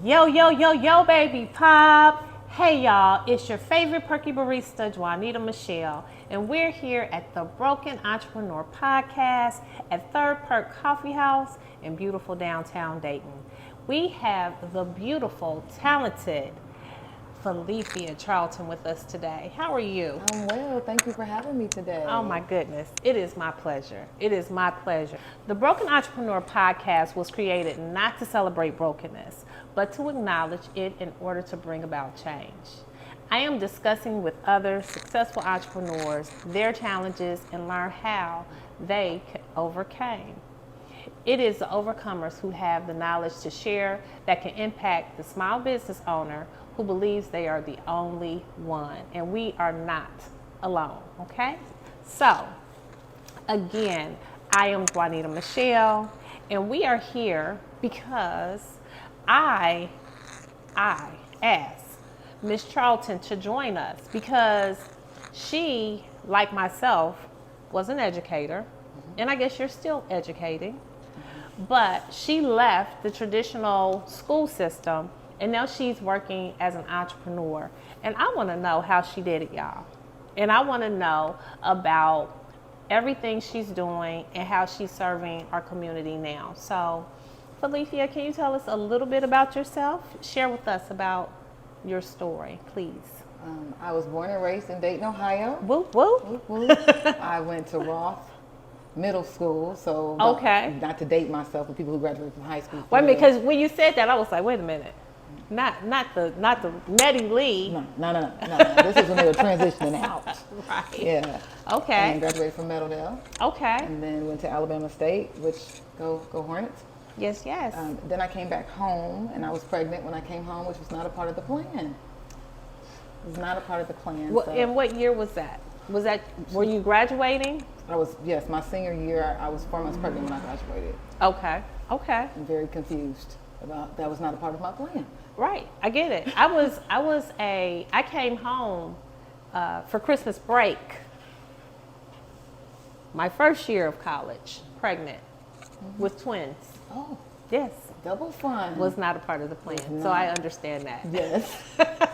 Yo, yo, yo, yo, baby pop. Hey, y'all, it's your favorite perky barista, Juanita Michelle, and we're here at the Broken Entrepreneur Podcast at Third Perk Coffee House in beautiful downtown Dayton. We have the beautiful, talented Felicia Charlton with us today. How are you? I'm well. Thank you for having me today. Oh my goodness. It is my pleasure. It is my pleasure. The Broken Entrepreneur Podcast was created not to celebrate brokenness, but to acknowledge it in order to bring about change. I am discussing with other successful entrepreneurs their challenges and learn how they overcame. It is the overcomers who have the knowledge to share that can impact the small business owner who believes they are the only one. And we are not alone, okay? So, again, I am Juanita Michelle, and we are here because I asked Miss Charlton to join us because she, like myself, was an educator, and I guess you're still educating. But she left the traditional school system and now she's working as an entrepreneur. And I want to know how she did it, y'all. And I want to know about everything she's doing and how she's serving our community now. So, Felicia, can you tell us a little bit about yourself? Share with us about your story, please. I was born and raised in Dayton, Ohio. Whoop, whoop. Whoop, whoop. I went to Roth Middle School, so okay. Not to date myself with people who graduated from high school. Wait a minute, because when you said that, I was like, wait a minute. Not the Nettie Lee. No. This is when they were transitioning out. Right. Yeah. Okay. And graduated from Meadowdale. Okay. And then went to Alabama State, which go Hornets. Yes. Then I came back home, and I was pregnant when I came home, which was not a part of the plan. It was not a part of the plan. Well, and what year was that? Were you graduating? Yes, my senior year. I was 4 months pregnant when I graduated. Okay. I'm very confused about that. Was not a part of my plan. Right, I get it. I came home for Christmas break, my first year of college, pregnant with twins. Oh, yes. Double fun. Was not a part of the plan, so I understand that. Yes.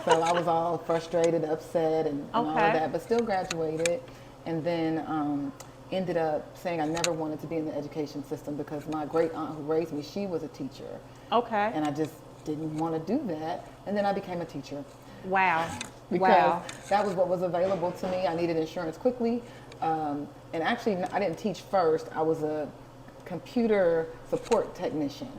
So I was all frustrated, upset, and all of that, but still graduated, and then ended up saying I never wanted to be in the education system because my great aunt who raised me, she was a teacher. Okay. And I just didn't want to do that, and then I became a teacher. Wow. Because that was what was available to me. I needed insurance quickly, and actually I didn't teach first. I was a computer support technician.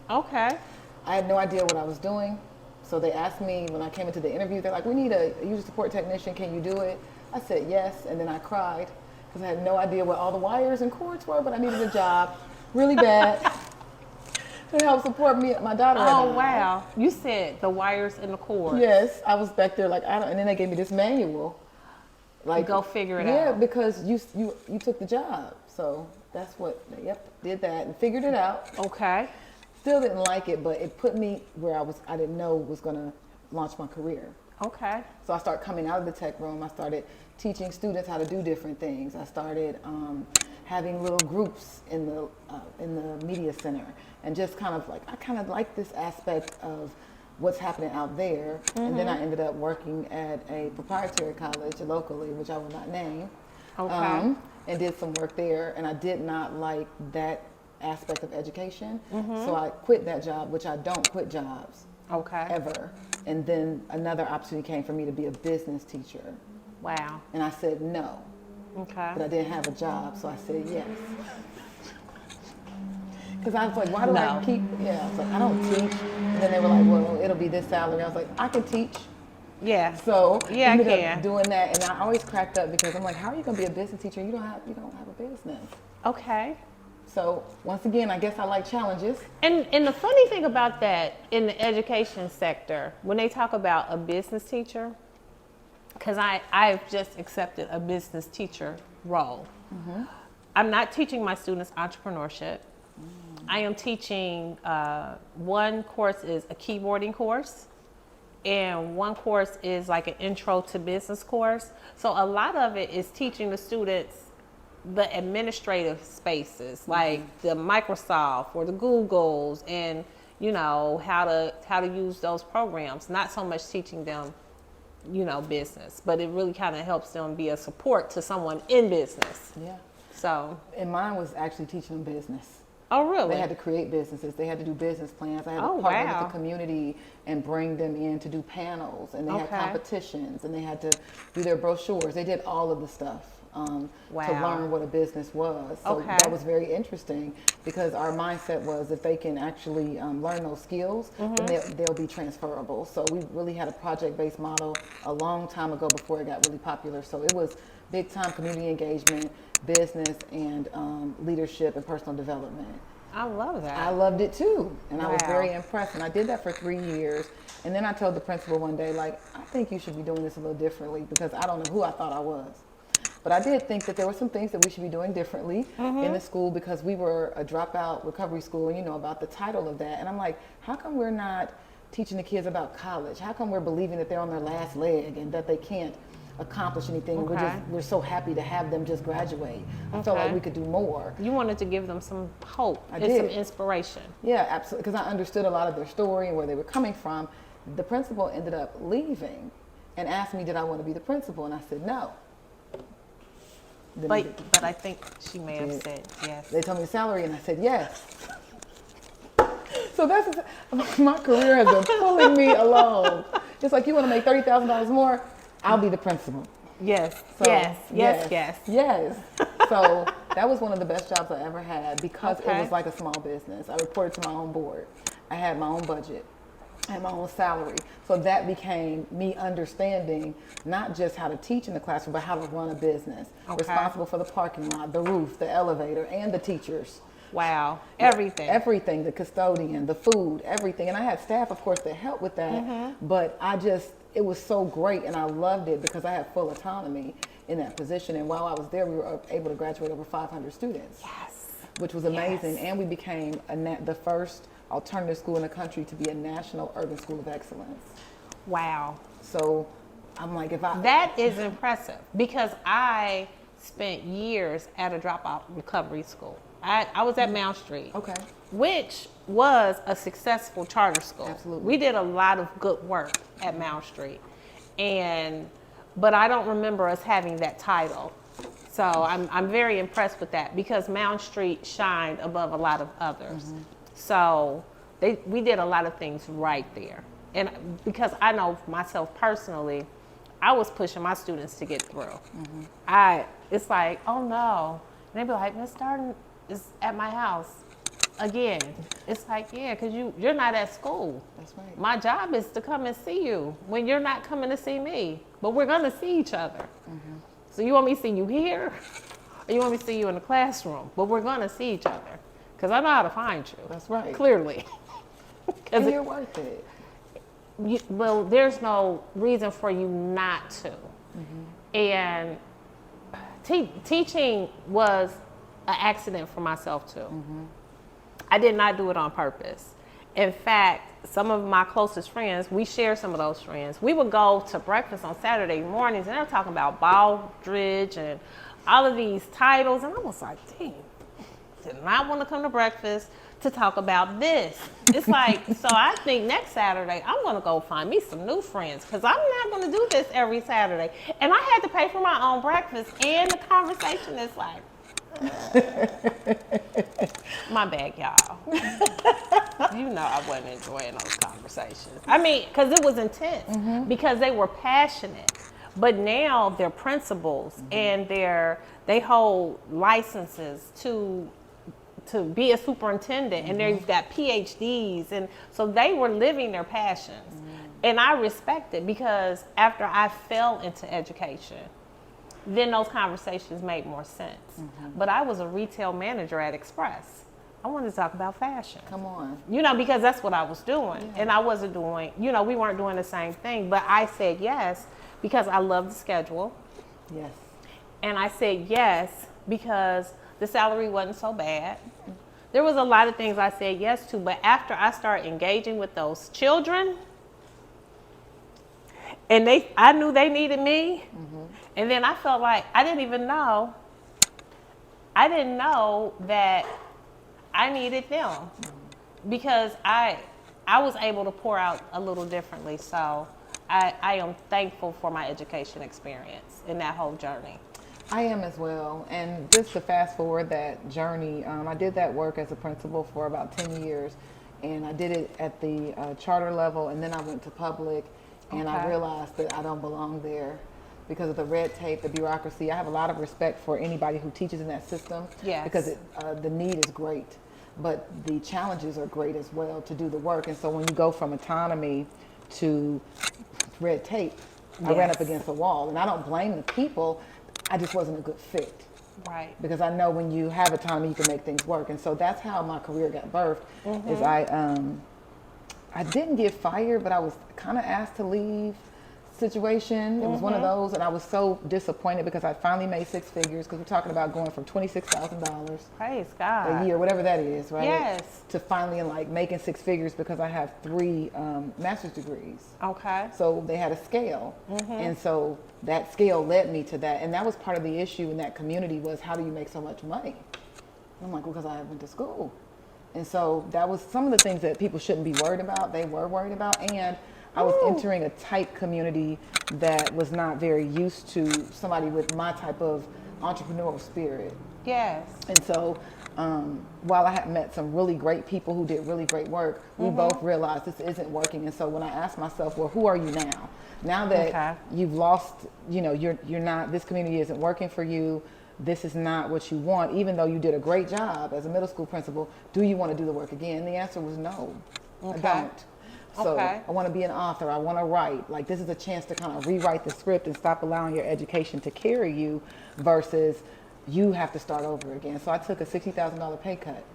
Okay. I had no idea what I was doing, so they asked me when I came into the interview, they're like, we need a user support technician, can you do it? I said yes, and then I cried because I had no idea what all the wires and cords were, but I needed a job really bad to help support me, my daughter. Oh, wow. You said the wires and the cords. Yes, I was back there like, and then they gave me this manual. Like, go figure it out. Yeah, because you took the job. So that's what, did that and figured it out. Okay. Still didn't like it, but it put me where I didn't know was going to launch my career. Okay. So I started coming out of the tech room. I started teaching students how to do different things. I started having little groups in the media center, and just kind of like, I kind of like this aspect of what's happening out there. And then I ended up working at a proprietary college locally, which I will not name. Okay. And did some work there, and I did not like that aspect of education. So I quit that job, which I don't quit jobs. Okay. Ever. And then another opportunity came for me to be a business teacher. Wow. And I said no. Okay. But I didn't have a job, so I said yes. Because I was like, why do I keep, I was like, I don't teach. And then they were like, well, it'll be this salary. I was like, I can teach. Yeah. So I ended up doing that, and I always cracked up because I'm like, how are you going to be a business teacher? You don't have a business. Okay. So once again, I guess I like challenges. And the funny thing about that in the education sector, when they talk about a business teacher, because I've just accepted a business teacher role. I'm not teaching my students entrepreneurship. I am teaching, one course is a keyboarding course, and one course is like an intro to business course. So a lot of it is teaching the students the administrative spaces, like the Microsoft or the Googles, and you know, how to use those programs. Not so much teaching them, you know, business, but it really kind of helps them be a support to someone in business. Yeah. So. And mine was actually teaching them business. Oh, really? They had to create businesses. They had to do business plans. I had to partner wow. with the community and bring them in to do panels. And they had competitions. And they had to do their brochures. They did all of the stuff to learn what a business was. So that was very interesting because our mindset was if they can actually learn those skills, then they'll be transferable. So we really had a project-based model a long time ago before it got really popular. So it was big-time community engagement, business, and leadership and personal development. I love that. I loved it too. And I was very impressed. And I did that for 3 years. And then I told the principal one day, like, I think you should be doing this a little differently because I don't know who I thought I was. But I did think that there were some things that we should be doing differently in the school because we were a dropout recovery school, and you know about the title of that. And I'm like, how come we're not teaching the kids about college? How come we're believing that they're on their last leg and that they can't accomplish anything? We're so happy to have them just graduate. I felt like we could do more. You wanted to give them some hope and some inspiration. Yeah, absolutely, because I understood a lot of their story and where they were coming from. The principal ended up leaving and asked me, did I want to be the principal? And I said no. But I think she may have said yes. They told me the salary and I said yes. So that's my career has been pulling me along. It's like, you want to make $30,000 more? I'll be the principal. Yes. So, yes. So that was one of the best jobs I ever had because it was like a small business. I reported to my own board. I had my own budget. I had my own salary. So that became me understanding not just how to teach in the classroom, but how to run a business. Responsible for the parking lot, the roof, the elevator, and the teachers. Wow. Everything. Everything, the custodian, the food, everything. And I had staff, of course, that helped with that. But it was so great, and I loved it because I had full autonomy in that position. And while I was there, we were able to graduate over 500 students. Yes. Which was amazing. And we became the first alternative school in the country to be a national urban school of excellence. Wow. So I'm like, that is impressive because I spent years at a dropout recovery school. I was at Mount Street, which was a successful charter school. Absolutely. We did a lot of good work at Mount Street, but I don't remember us having that title. So I'm very impressed with that because Mount Street shined above a lot of others. So we did a lot of things right there. And because I know myself personally, I was pushing my students to get through. It's like, oh no. And they'd be like, Miss Darden is at my house again. It's like, yeah, because you're not at school. That's right. My job is to come and see you when you're not coming to see me. But we're going to see each other. So you want me to see you here? Or you want me to see you in the classroom? But we're going to see each other. Because I know how to find you. That's right. Clearly. And you're worth it. Well, there's no reason for you not to. And teaching was an accident for myself too. I did not do it on purpose. In fact, some of my closest friends, we share some of those friends. We would go to breakfast on Saturday mornings and they're talking about Baldridge and all of these titles. And I was like, dang, did not want to come to breakfast to talk about this. It's like, so I think next Saturday, I'm going to go find me some new friends because I'm not going to do this every Saturday. And I had to pay for my own breakfast and the conversation is like, my bad, y'all. You know I wasn't enjoying those conversations. I mean, because it was intense because they were passionate. But now they're principals and they hold licenses to be a superintendent and they've got PhDs, and so they were living their passions. And I respect it because after I fell into education, then those conversations made more sense. But I was a retail manager at Express. I wanted to talk about fashion. Come on. You know, because that's what I was doing. And I wasn't doing, we weren't doing the same thing, but I said yes because I love the schedule. Yes. And I said yes because the salary wasn't so bad. There was a lot of things I said yes to, but after I started engaging with those children, and I knew they needed me, and then I felt like I didn't know that I needed them. because I was able to pour out a little differently. So I am thankful for my education experience in that whole journey. I am as well. And just to fast forward that journey, I did that work as a principal for about 10 years. And I did it at the charter level, and then I went to public, and I realized that I don't belong there because of the red tape, the bureaucracy. I have a lot of respect for anybody who teaches in that system, because the need is great, but the challenges are great as well to do the work. And so when you go from autonomy to red tape, I ran up against a wall, and I don't blame the people. I just wasn't a good fit. Right. Because I know when you have autonomy, you can make things work. And so that's how my career got birthed. Is I didn't get fired, but I was kind of asked to leave situation. It was one of those, and I was so disappointed because I finally made six figures, because we're talking about going from $26,000 Praise God. a year, whatever that is, right? Yes. To finally like making six figures, because I have 3 master's degrees. Okay. So they had a scale, and so that scale led me to that, and that was part of the issue in that community was, how do you make so much money? I'm like, well, because I went to school. And so that was some of the things that people shouldn't be worried about. They were worried about, and I was entering a tight community that was not very used to somebody with my type of entrepreneurial spirit. Yes. And so while I had met some really great people who did really great work, we both realized this isn't working. And so when I asked myself, well, who are you now? Now that you've lost, you're not, this community isn't working for you. This is not what you want, even though you did a great job as a middle school principal. Do you want to do the work again? And the answer was no, I don't. So I want to be an author. I want to write. Like, this is a chance to kind of rewrite the script and stop allowing your education to carry you, versus you have to start over again. So I took a $60,000 pay cut.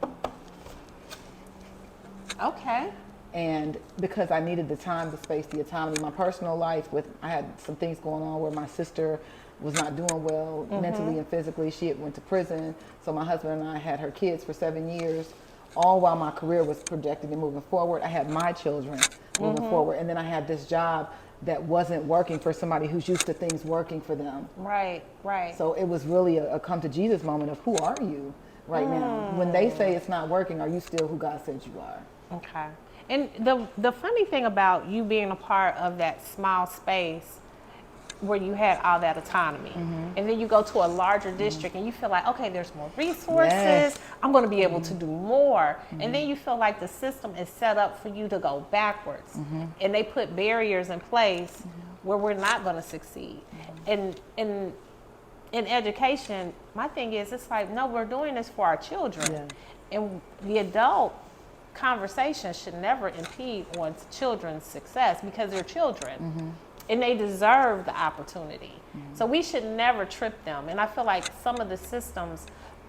Okay. And because I needed the time, the space, the autonomy, my personal life, I had some things going on where my sister was not doing well mentally and physically. She had went to prison. So my husband and I had her kids for 7 years, all while my career was projected and moving forward. I had my children moving forward. And then I had this job that wasn't working for somebody who's used to things working for them. Right, right. So it was really a come to Jesus moment of, who are you right now? When they say it's not working, are you still who God said you are? Okay. And the funny thing about you being a part of that small space where you had all that autonomy, and then you go to a larger district and you feel like, okay, there's more resources, I'm going to be able to do more, and then you feel like the system is set up for you to go backwards, and they put barriers in place where we're not going to succeed. And in education, my thing is, it's like, no, we're doing this for our children, and the adult conversation should never impede on children's success, because they're children. And they deserve the opportunity. So we should never trip them. And I feel like some of the systems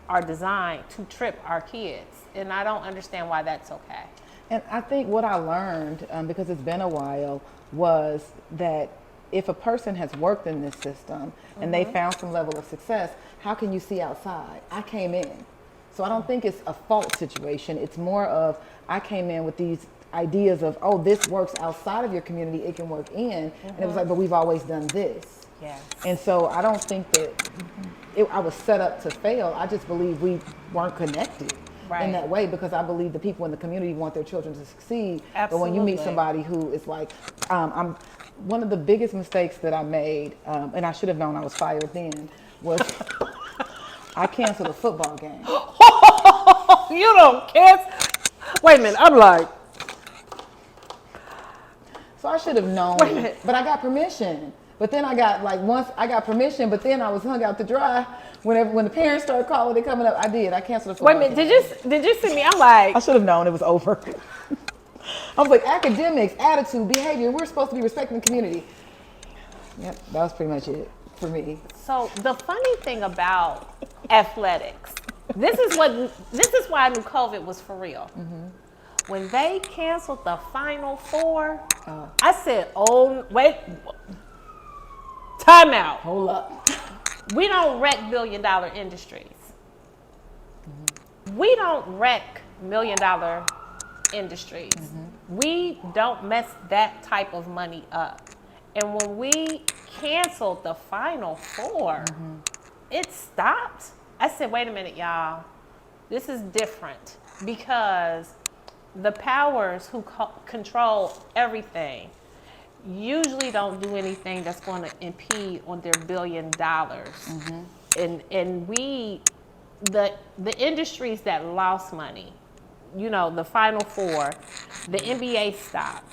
are designed to trip our kids. And I don't understand why that's okay. And I think what I learned, because it's been a while, was that if a person has worked in this system and they found some level of success, how can you see outside? I came in. So I don't think it's a fault situation. It's more of, I came in with these ideas of, oh, this works outside of your community, it can work in. And it was like, but we've always done this. Yes. And so I don't think that I was set up to fail. I just believe we weren't connected in that way, because I believe the people in the community want their children to succeed. Absolutely. But when you meet somebody who is like, one of the biggest mistakes that I made, and I should have known I was fired then, was I canceled a football game. You don't cancel? Wait a minute, I'm like. So I should have known, but I got permission. But then I got, like, once I got permission, but then I was hung out to dry. When the parents started calling, they coming up, I canceled the football Wait a minute, did you see me? I'm like. I should have known it was over. I was like, academics, attitude, behavior, we're supposed to be respecting the community. Yep, that was pretty much it for me. So the funny thing about athletics, this is why I knew COVID was for real. When they canceled the Final Four, I said, oh, wait, time out. Hold up. We don't wreck billion-dollar industries. We don't wreck million-dollar industries. We don't mess that type of money up. And when we canceled the Final Four, it stopped. I said, wait a minute, y'all. This is different, because the powers who control everything usually don't do anything that's going to impede on their $1 billion. And we, the industries that lost money, the Final Four, the NBA stopped,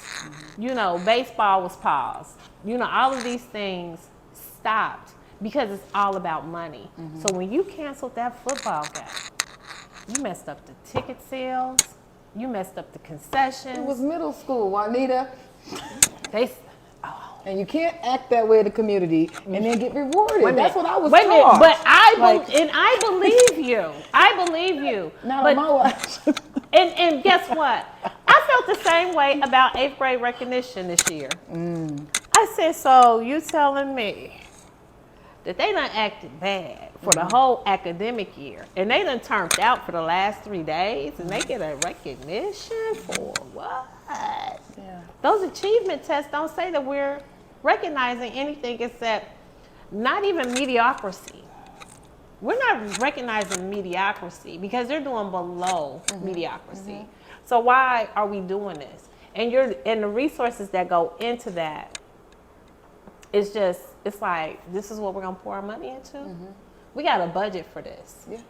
baseball was paused, all of these things stopped because it's all about money. So when you canceled that football game, you messed up the ticket sales, you messed up the concessions. It was middle school, Juanita. And you can't act that way in the community and then get rewarded. That's what I was taught. But I believe you. I believe you. Not on my watch. And guess what? I felt the same way about 8th grade recognition this year. I said, so you telling me that they done acted bad for the whole academic year, and they done turned out for the last 3 days, and they get a recognition for what? Yeah. Those achievement tests don't say that we're recognizing anything except not even mediocrity. We're not recognizing mediocrity because they're doing below mediocrity. So why are we doing this? And the resources that go into that, it's like, this is what we're gonna pour our money into? We got a budget for this. Yeah.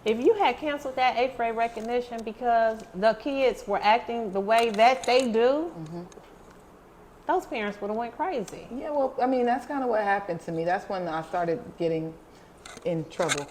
If you had canceled that 8th grade recognition because the kids were acting the way that they do, those parents would have went crazy. Yeah, well, I mean, that's kind of what happened to me. That's when I started getting in trouble.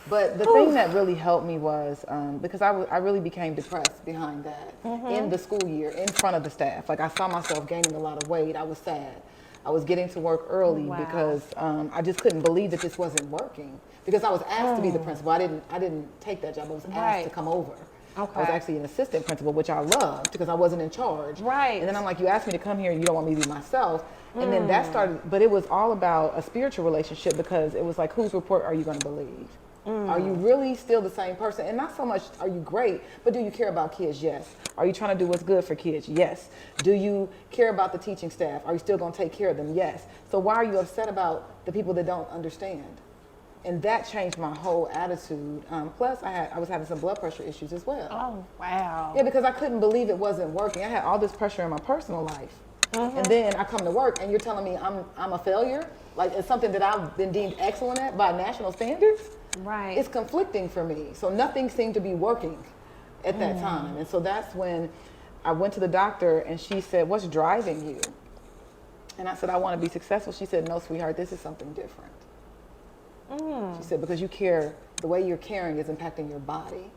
But the thing that really helped me was, because I really became depressed behind that in the school year, in front of the staff. Like, I saw myself gaining a lot of weight. I was sad. I was getting to work early because I just couldn't believe that this wasn't working. Because I was asked to be the principal. I didn't take that job. I was asked to come over. Okay. I was actually an assistant principal, which I loved because I wasn't in charge. Right. And then I'm like, you asked me to come here and you don't want me to be myself. And then that started, but it was all about a spiritual relationship because it was like, whose report are you going to believe? Are you really still the same person? And not so much, are you great, but do you care about kids? Yes. Are you trying to do what's good for kids? Yes. Do you care about the teaching staff? Are you still going to take care of them? Yes. So why are you upset about the people that don't understand? And that changed my whole attitude. Plus, I was having some blood pressure issues as well. Oh, wow. Yeah, because I couldn't believe it wasn't working. I had all this pressure in my personal life. And then I come to work and you're telling me I'm a failure? Like, it's something that I've been deemed excellent at by national standards? Right. It's conflicting for me. So nothing seemed to be working at that time. And so that's when I went to the doctor and she said, what's driving you? And I said, I want to be successful. She said, no, sweetheart, this is something different. She said, because you care, the way you're caring is impacting your body.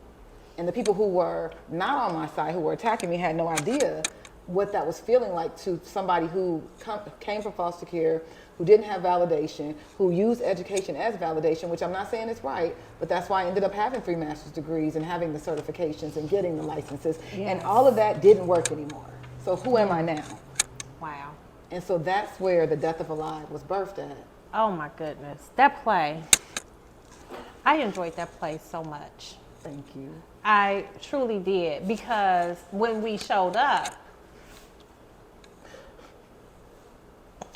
And the people who were not on my side, who were attacking me, had no idea what that was feeling like to somebody who came from foster care, who didn't have validation, who used education as validation, which I'm not saying is right, but that's why I ended up having 3 master's degrees and having the certifications and getting the licenses. Yes. And all of that didn't work anymore. So who am I now? Wow. And so that's where The Death of a Lie was birthed at. Oh my goodness. That play, I enjoyed that play so much. Thank you. I truly did, because when we showed up,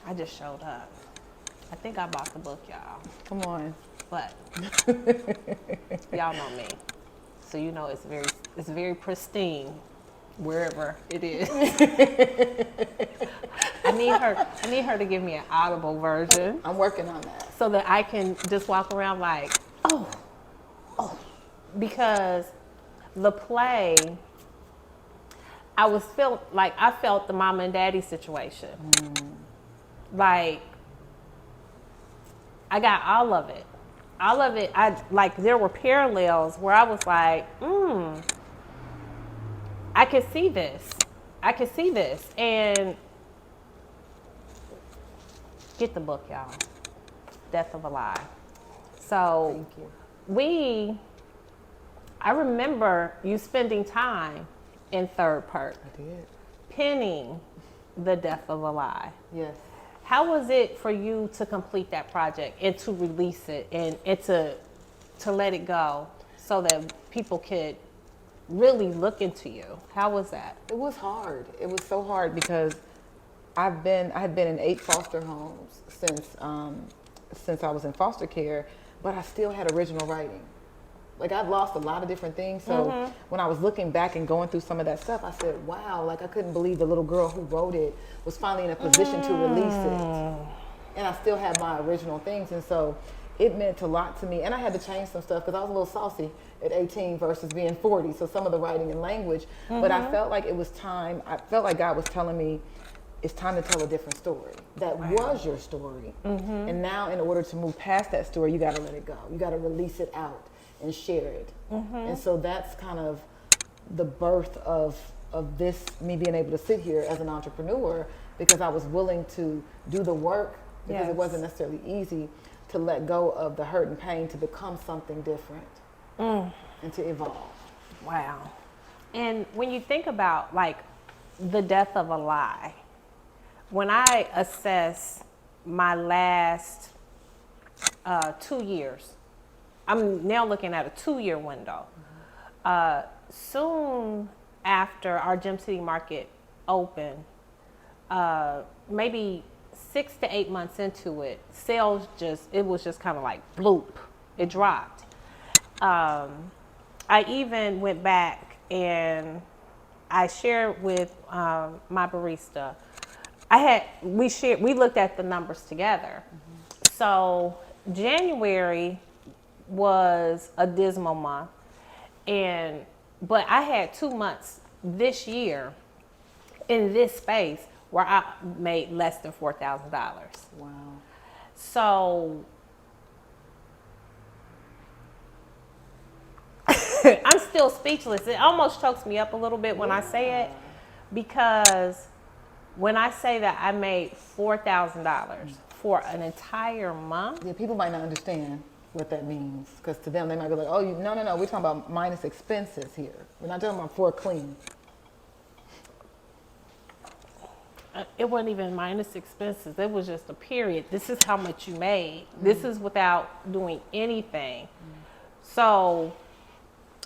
I just showed up. I think I bought the book, y'all. Come on. But y'all know me. So you know it's very pristine wherever it is. I need her to give me an audible version. I'm working on that. So that I can just walk around like, oh. Because the play, I felt the mama and daddy situation. Like, I got all of it. There were parallels where I was like, I could see this. And get the book, y'all. Death of a Lie. So I remember you spending time in third part. I did. Penning The Death of a Lie. Yes. How was it for you to complete that project and to release it and to let it go so that people could really look into you? How was that? It was hard. It was so hard because I had been in 8 foster homes since I was in foster care, but I still had original writing. like I've lost a lot of different things. So when I was looking back and going through some of that stuff, I said, wow, like I couldn't believe the little girl who wrote it was finally in a position to release it. And I still have my original things. And so it meant a lot to me. And I had to change some stuff because I was a little saucy at 18 versus being 40. So some of the writing and language, but I felt like it was time. I felt like God was telling me, it's time to tell a different story. That was your story. And now in order to move past that story, you got to let it go. You got to release it out and share it. And so that's kind of the birth of this, me being able to sit here as an entrepreneur, because I was willing to do the work, because it wasn't necessarily easy to let go of the hurt and pain to become something different and to evolve. Wow. And when you think about like the death of a lie, when I assess my last 2 years, I'm now looking at a 2-year window. Soon after our Gem City Market opened, maybe 6 to 8 months into it, sales it was just kind of like bloop, it dropped. I even went back and I shared with my barista. We looked at the numbers together. So January was a dismal month, but I had 2 months this year in this space where I made less than $4,000. Wow. So I'm still speechless. It almost chokes me up a little bit when I say it, because when I say that I made $4,000 for an entire month. Yeah, people might not understand what that means, because to them they might be like, oh, no, we're talking about minus expenses here. We're not talking about for clean. It wasn't even minus expenses. It was just a period. This is how much you made. This is without doing anything. So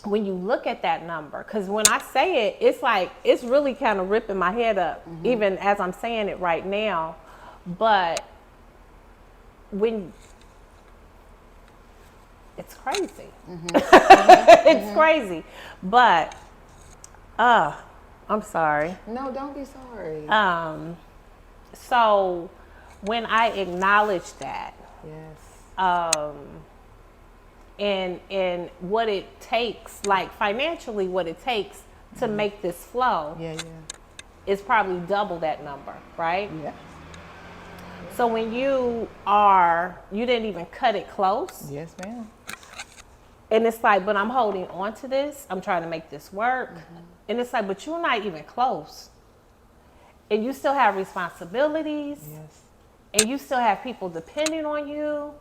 when you look at that number, because when I say it, it's like, it's really kind of ripping my head up, even as I'm saying it right now. But it's crazy. It's crazy. But, I'm sorry. No, don't be sorry. So when I acknowledge that, and what it takes, like financially, what it takes to make this flow, is probably double that number, right? Yeah. So when you didn't even cut it close. Yes, ma'am. And it's like, but I'm holding on to this. I'm trying to make this work. And it's like, but you're not even close. And you still have responsibilities. Yes. And you still have people depending on you.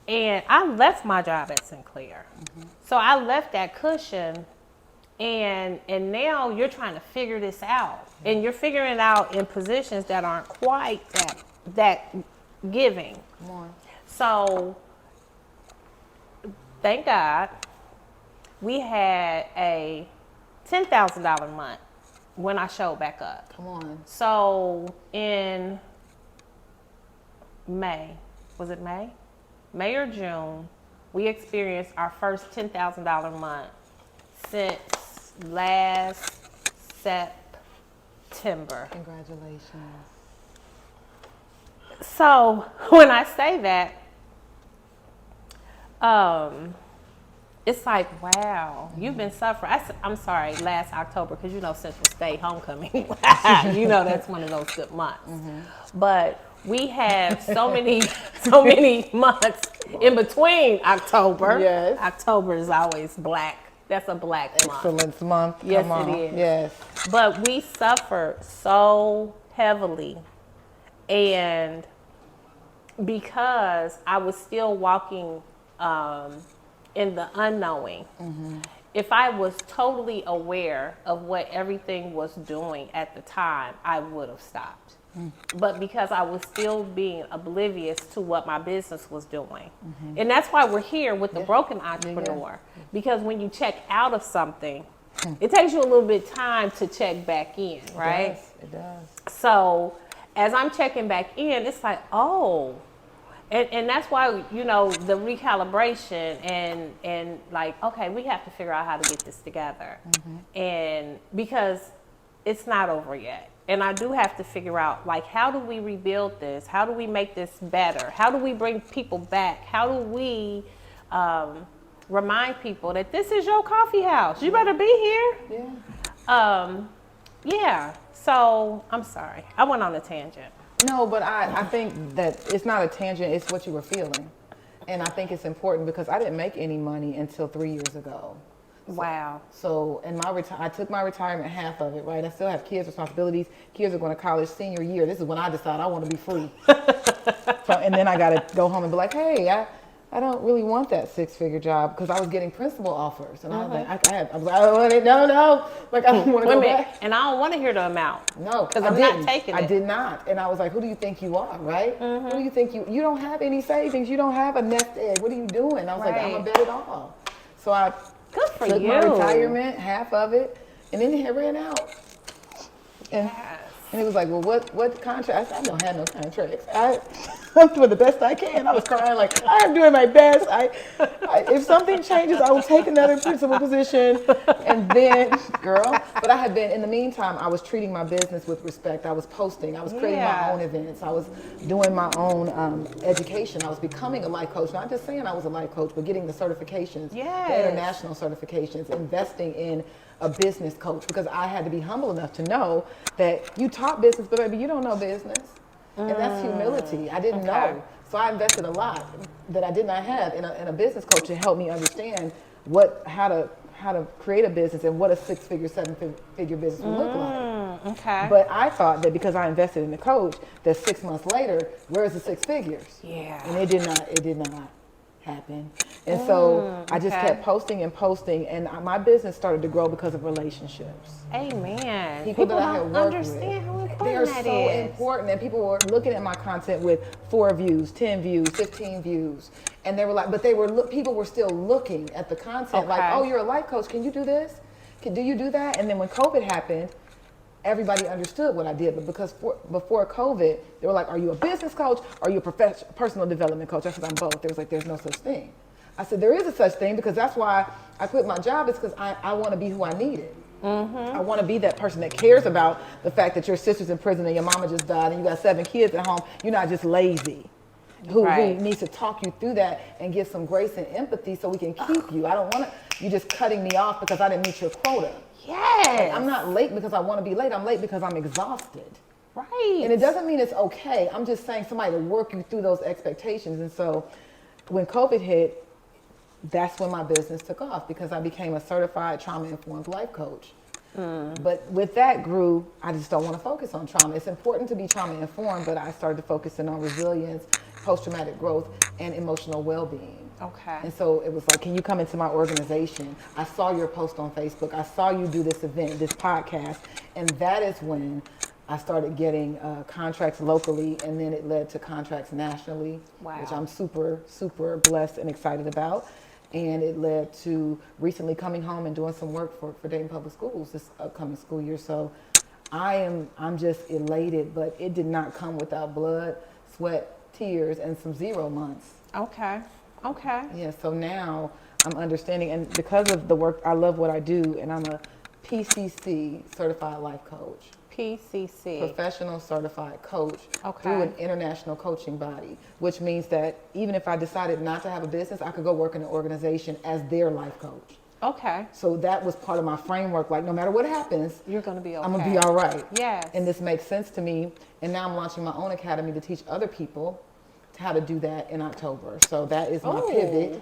And I left my job at Sinclair. So I left that cushion, and now you're trying to figure this out. And you're figuring it out in positions that aren't quite that giving. Come on. So thank God we had a $10,000 month when I showed back up. Come on. So in May, was it May? May or June, we experienced our first $10,000 month since last September. Congratulations. So when I say that, it's like, wow, you've been suffering. I'm sorry, last October, because Central State homecoming, that's one of those good months. But we have so many months in between October. Yes. October is always black. That's a black month. Excellence month. Yes, Come on. it is. Yes. But we suffered so heavily, and because I was still walking in the unknowing. If I was totally aware of what everything was doing at the time, I would have stopped. But because I was still being oblivious to what my business was doing. And that's why we're here with the Broken Entrepreneur. Because when you check out of something, it takes you a little bit of time to check back in, right? It does. So as I'm checking back in, it's like, oh, And that's why, you know, the recalibration and like, okay, we have to figure out how to get this together. And because it's not over yet. And I do have to figure out, like, how do we rebuild this? How do we make this better? How do we bring people back? How do we remind people that this is your coffee house? You better be here. Yeah. Yeah. So I'm sorry, I went on a tangent. No, but I think that it's not a tangent, it's what you were feeling. And I think it's important because I didn't make any money until 3 years ago. Wow. So in my I took my retirement, half of it, right? I still have kids' responsibilities. Kids are going to college senior year. This is when I decide I want to be free. So, and then I got to go home and be like, hey, I don't really want that 6-figure job because I was getting principal offers. And I was like, I was like, I don't want it. No. Like, I don't want to go back. And I don't want to hear the amount. No, because I'm not taking it. I did not. And I was like, who do you think you are, right? Who do you think you don't have any savings. You don't have a nest egg. What are you doing? I was like, I'm going to bet it all. So I Good for took you. my retirement, half of it, and then it ran out. And, and it was like, well, what contract? I said, I don't have no contracts. I'm doing the best I can. I was crying like, I'm doing my best. If something changes, I will take another principal position. And then, girl, but I had been, in the meantime, I was treating my business with respect. I was posting. I was creating my own events. I was doing my own education. I was becoming a life coach. Not just saying I was a life coach, but getting the certifications, the international certifications, investing in a business coach, because I had to be humble enough to know that you taught business, but baby, you don't know business. And that's humility. I didn't know. So I invested a lot that I did not have in a business coach to help me understand how to create a business and what a 6-figure, 7-figure business would look like. Okay. But I thought that because I invested in the coach, that 6 months later, where's the 6 figures? Yeah. And it did not happen. And so I just kept posting, and my business started to grow because of relationships. Amen. People that I had worked understand how important they are that so is. important. And people were looking at my content with 4 views, 10 views, 15 views, and they were like, but people were still looking at the content like, oh, you're a life coach. Can you do this? Do you do that? And then when COVID happened, everybody understood what I did. But because before COVID, they were like, are you a business coach? Or are you a personal development coach? I said, I'm both. They was like, there's no such thing. I said, there is a such thing, because that's why I quit my job, is because I want to be who I needed. I want to be that person that cares about the fact that your sister's in prison and your mama just died and you got 7 kids at home. You're not just lazy. Who needs to talk you through that and give some grace and empathy so we can keep you. I don't want you just cutting me off because I didn't meet your quota. Yes. Like, I'm not late because I want to be late. I'm late because I'm exhausted. Right. And it doesn't mean it's okay. I'm just saying somebody to work you through those expectations. And so when COVID hit, that's when my business took off, because I became a certified trauma-informed life coach. But with that grew, I just don't want to focus on trauma. It's important to be trauma-informed, but I started focusing on resilience, post-traumatic growth, and emotional well-being. Okay. And so it was like, can you come into my organization? I saw your post on Facebook. I saw you do this event, this podcast. And that is when I started getting contracts locally, and then it led to contracts nationally, which I'm super, super blessed and excited about. And it led to recently coming home and doing some work for Dayton Public Schools this upcoming school year. So I'm just elated, but it did not come without blood, sweat, tears, and some 0 months. Okay. Yeah, so now I'm understanding, and because of the work, I love what I do, and I'm a PCC certified life coach. PCC. Professional certified coach through an international coaching body, which means that even if I decided not to have a business, I could go work in an organization as their life coach. Okay. So that was part of my framework. Like, no matter what happens, you're going to be okay. I'm going to be all right. Yes. And this makes sense to me. And now I'm launching my own academy to teach other people how to do that in October. So that is my pivot.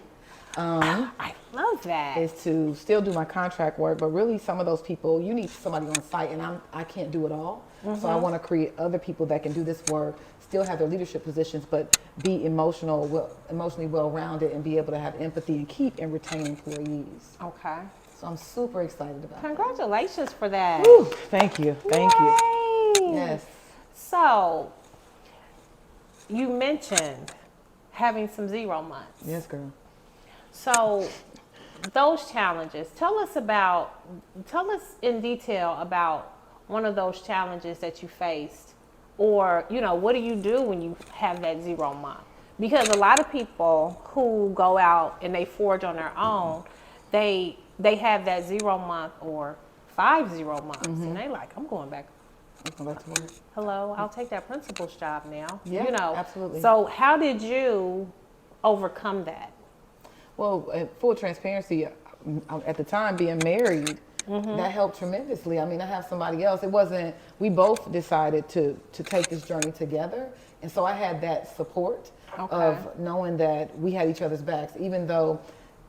I love that. Is to still do my contract work, but really some of those people, you need somebody on site, and I can't do it all. So I want to create other people that can do this work, still have their leadership positions, but be emotionally well-rounded and be able to have empathy and keep and retain employees. Okay. So I'm super excited about Congratulations for that. Woo, thank you. Thank you. Yes. So you mentioned having some 0 months. Yes, girl. So those challenges, tell us in detail about one of those challenges that you faced, or, what do you do when you have that 0 month? Because a lot of people who go out and they forge on their own, they have that 0 month or 5 0 months, and they like, I'm going back. Go back to work. Hello, I'll take that principal's job now. Yeah, you know, absolutely. So how did you overcome that? Well, full transparency, at the time being married, that helped tremendously. I mean, I have somebody else. It wasn't, we both decided to take this journey together. And so I had that support of knowing that we had each other's backs. Even though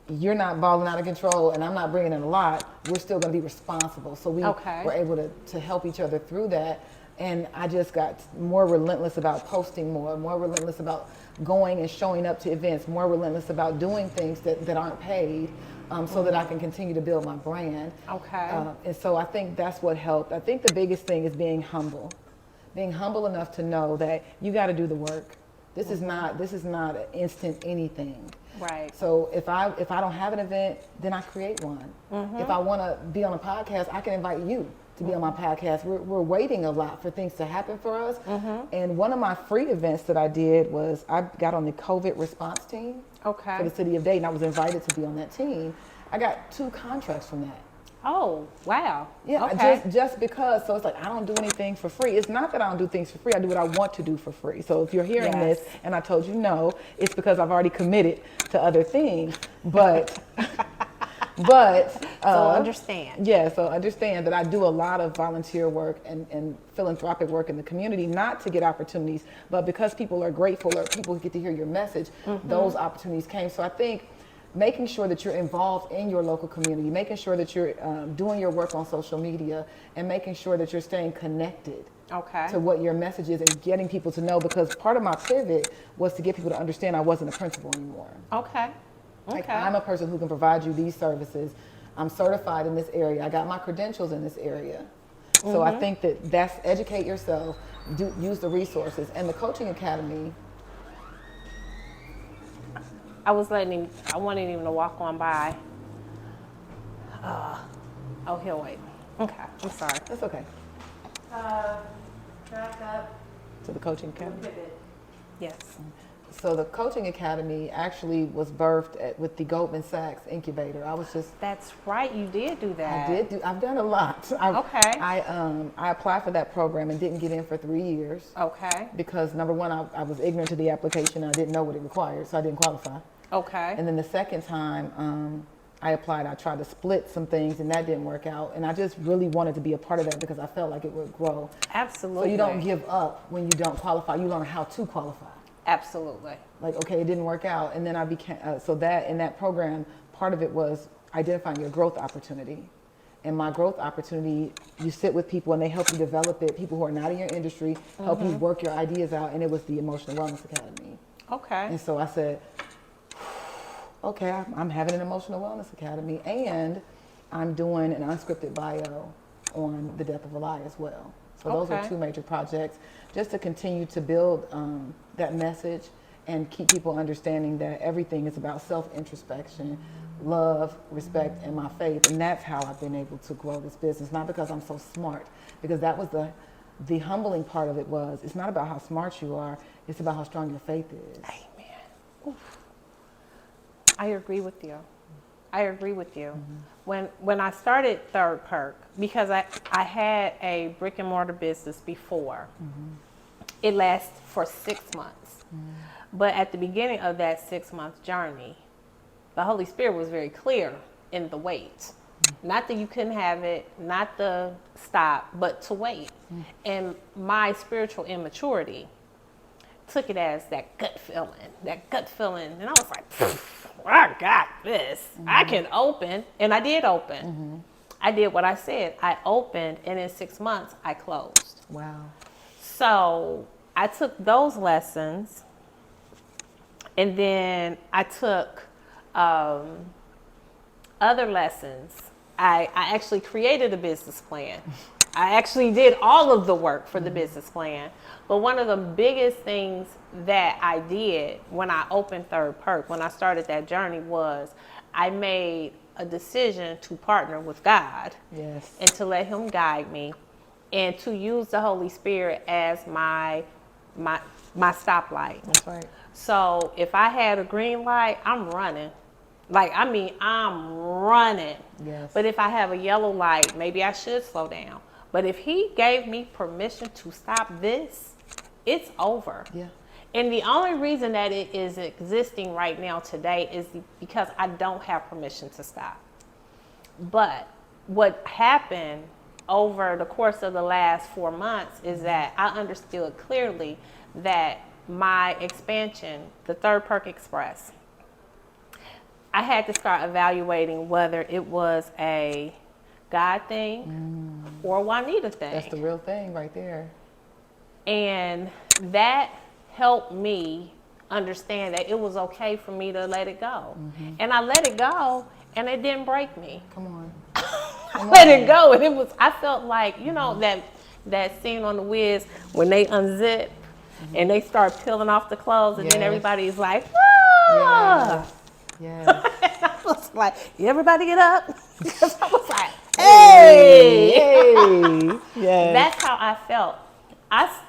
you're not balling out of control and I'm not bringing in a lot, we're still going to be responsible. So we were able to help each other through that. And I just got more relentless about posting more relentless about going and showing up to events, more relentless about doing things that aren't paid, so that I can continue to build my brand. And so I think that's what helped. I think the biggest thing is being humble enough to know that you got to do the work. This is not an instant anything. Right. So if I don't have an event, then I create one. If I want to be on a podcast, I can invite you to be on my podcast. We're waiting a lot for things to happen for us. And one of my free events that I did was I got on the COVID response team for the city of Dayton. I was invited to be on that team. I got 2 contracts from that. Oh, wow. Yeah, just because. So it's like, I don't do anything for free. It's not that I don't do things for free. I do what I want to do for free. So if you're hearing this and I told you no, it's because I've already committed to other things. But so understand. Yeah, so understand that I do a lot of volunteer work and philanthropic work in the community, not to get opportunities, but because people are grateful or people get to hear your message, those opportunities came. So I think making sure that you're involved in your local community, making sure that you're doing your work on social media, and making sure that you're staying connected to what your message is and getting people to know, because part of my pivot was to get people to understand I wasn't a principal anymore. Like, I'm a person who can provide you these services. I'm certified in this area. I got my credentials in this area. So I think that's educate yourself, use the resources. And the coaching academy, I wanted him to walk on by. Oh, he'll wait. Okay, I'm sorry. that's okay. Back up. To the coaching academy. Yes. So the coaching academy actually was birthed with the Goldman Sachs incubator. That's right, you did do that. I've done a lot. I applied for that program and didn't get in for 3 years. Because number one, I was ignorant to the application. I didn't know what it required, so I didn't qualify. And then the second time I applied, I tried to split some things and that didn't work out. And I just really wanted to be a part of that because I felt like it would grow. Absolutely. So you don't give up when you don't qualify. You learn how to qualify. Absolutely. Like, okay, it didn't work out. And then I became, so that in that program, part of it was identifying your growth opportunity. And my growth opportunity, you sit with people and they help you develop it. People who are not in your industry help you work your ideas out. And it was the Emotional Wellness Academy. And so I said, okay, I'm having an Emotional Wellness Academy and I'm doing an unscripted bio on the death of a lie as well. So those are 2 major projects just to continue to build that message and keep people understanding that everything is about self-introspection, love, respect, and my faith. And that's how I've been able to grow this business. Not because I'm so smart, because that was the humbling part of it was, it's not about how smart you are, it's about how strong your faith is. Amen. Oof. I agree with you. When I started Third Perk, because I had a brick and mortar business before, it lasted for 6 months. But at the beginning of that 6-month journey, the Holy Spirit was very clear in the wait. Not that you couldn't have it, not the stop, but to wait. And my spiritual immaturity took it as that gut feeling. And I was like, I got this. I can open. And I did open. I did what I said. I opened, and in 6 months, I closed. Wow. So I took those lessons, and then I took other lessons. I actually created a business plan. I actually did all of the work for the business plan. But one of the biggest things that I did when I opened Third Perk, when I started that journey, was I made a decision to partner with God. Yes. And to let him guide me and to use the Holy Spirit as my my stoplight. That's right. So if I had a green light, I'm running. I'm running. Yes. But if I have a yellow light, maybe I should slow down. But if he gave me permission to stop this, it's over. Yeah. And the only reason that it is existing right now today is because I don't have permission to stop. But what happened over the course of the last 4 months is that I understood clearly that my expansion, the Third Perk Express, I had to start evaluating whether it was a God thing or a Juanita thing. That's the real thing right there. And that helped me understand that it was okay for me to let it go. And I let it go, and it didn't break me. Come on. I let it go, and I felt like, that scene on The Wiz when they unzip and they start peeling off the clothes, and then everybody's like, ah! Yes. And I was like, everybody get up. Because I was like, hey. Yes. That's how I felt.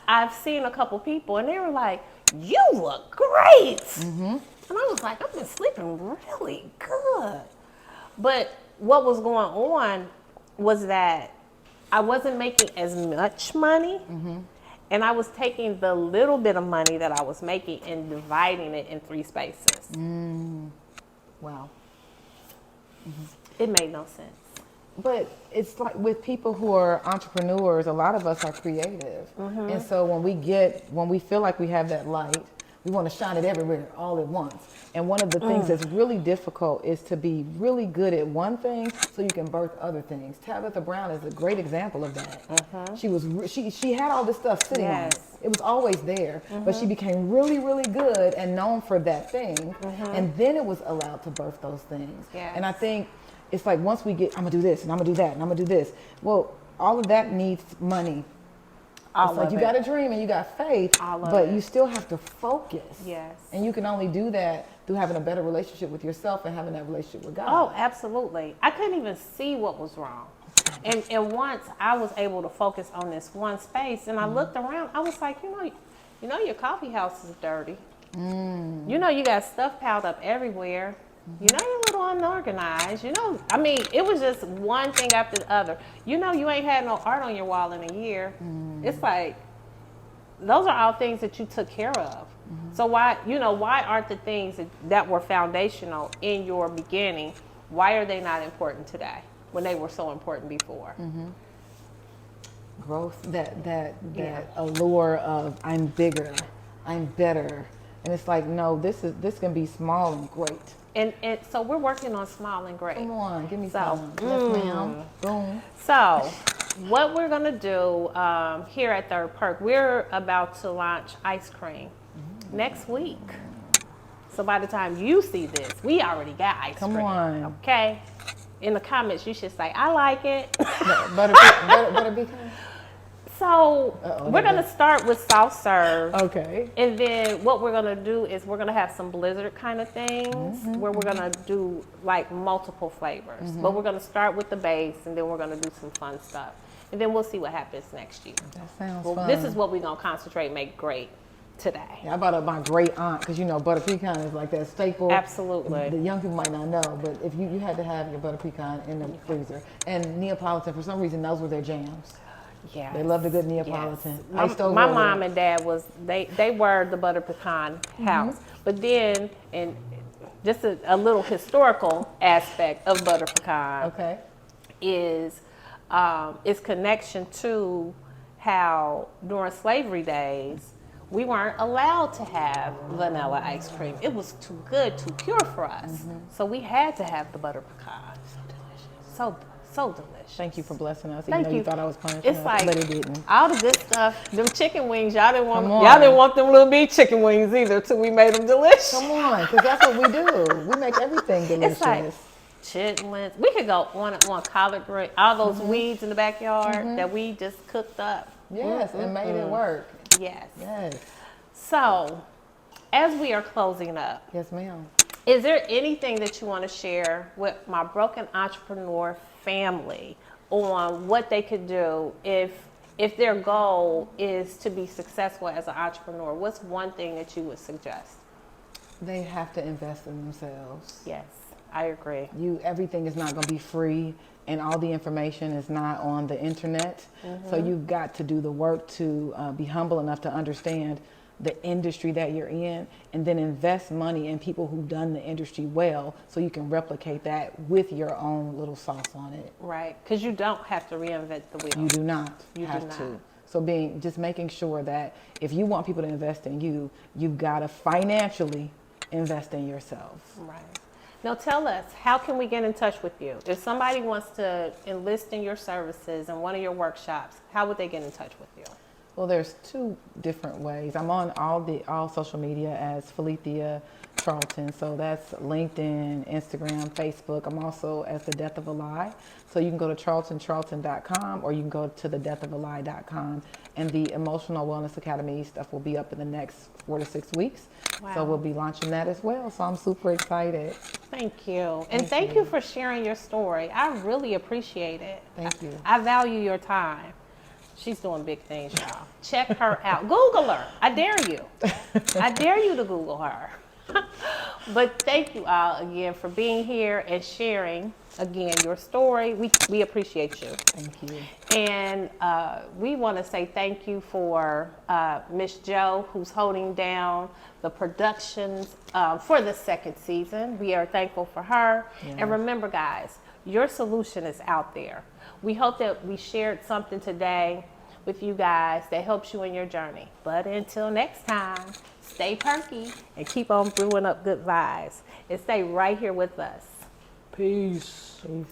I've seen a couple people, and they were like, you look great. And I was like, I've been sleeping really good. But what was going on was that I wasn't making as much money. And I was taking the little bit of money that I was making and dividing it in 3 spaces. Wow. It made no sense. But it's like with people who are entrepreneurs, a lot of us are creative. And so when we feel like we have that light, we want to shine it everywhere all at once. And one of the things that's really difficult is to be really good at one thing so you can birth other things. Tabitha Brown is a great example of that. She had all this stuff sitting on her. It was always there, but she became really, really good and known for that thing. And then it was allowed to birth those things. And I think it's like once we get, I'm gonna do this and I'm gonna do that and I'm gonna do this. Well, all of that needs money. It's like you got a dream and you got faith, but you still have to focus. Yes. And you can only do that through having a better relationship with yourself and having that relationship with God. Oh, absolutely. I couldn't even see what was wrong. And once I was able to focus on this one space and I looked around, I was like, you know your coffee house is dirty. You know you got stuff piled up everywhere. You know you're a little unorganized. It was just one thing after the other. You ain't had no art on your wall in a year. It's like, those are all things that you took care of. So why aren't the things that were foundational in your beginning, why are they not important today when they were so important before? Growth, that allure of I'm bigger, I'm better. And it's like, no, this can be small and great. And so we're working on small and great. Come on, give me some. Yes, ma'am. Boom. So what we're going to do here at Third Perk, we're about to launch ice cream next week. So by the time you see this, we already got ice cream. Come on. Okay? In the comments, you should say, I like it. Butter pecan? So we're going to start with soft serve. Okay. And then what we're going to do is we're going to have some blizzard kind of things where we're going to do like multiple flavors. But we're going to start with the base and then we're going to do some fun stuff. And then we'll see what happens next year. That sounds fun. This is what we're going to concentrate and make great today. Yeah, I brought up my great aunt because butter pecan is like that staple. Absolutely. The young people might not know, but if you had to have your butter pecan in the freezer. And Neapolitan, for some reason, those were their jams. Yeah, they loved a good Neapolitan. Yes. My mom and dad they were the butter pecan house. But then, and just a little historical aspect of butter pecan is its connection to how during slavery days we weren't allowed to have vanilla ice cream. It was too good, too pure for us. So we had to have the butter pecan. So delicious. Thank you for blessing us. Thank you. You thought I was punishing it's us, like but it didn't. All the good stuff. Them chicken wings, y'all didn't want them little bitty chicken wings either till we made them delicious. Come on, because that's what we do. We make everything delicious. It's like chitlins. We could go on collard green, all those weeds in the backyard that we just cooked up. Yes, and made it work. Yes. Yes. So, as we are closing up. Yes, ma'am. Is there anything that you want to share with my broken entrepreneur family on what they could do if if their goal is to be successful as an entrepreneur, what's one thing that you would suggest? They have to invest in themselves. Yes, I agree. Everything is not going to be free, and all the information is not on the internet. So you've got to do the work to be humble enough to understand the industry that you're in, and then invest money in people who've done the industry well, so you can replicate that with your own little sauce on it. Right, because you don't have to reinvent the wheel. You do not You have do not. to. So just making sure that if you want people to invest in you, you've got to financially invest in yourself. Right. Now tell us, how can we get in touch with you? If somebody wants to enlist in your services in one of your workshops, how would they get in touch with you? Well, there's two different ways. I'm on all social media as Felicia Charlton. So that's LinkedIn, Instagram, Facebook. I'm also as The Death of a Lie. So you can go to charltoncharlton.com, or you can go to thedeathofalie.com. And the Emotional Wellness Academy stuff will be up in the next 4 to 6 weeks. Wow. So we'll be launching that as well. So I'm super excited. Thank you. And thank you for sharing your story. I really appreciate it. Thank you. I value your time. She's doing big things, y'all. Check her out. Google her. I dare you. I dare you to Google her. But thank you all again for being here and sharing, again, your story. We appreciate you. Thank you. And we want to say thank you for Miss Jo, who's holding down the productions for the second season. We are thankful for her. Yeah. And remember, guys, your solution is out there. We hope that we shared something today with you guys that helps you in your journey. But until next time, stay perky and keep on brewing up good vibes. And stay right here with us. Peace. Peace.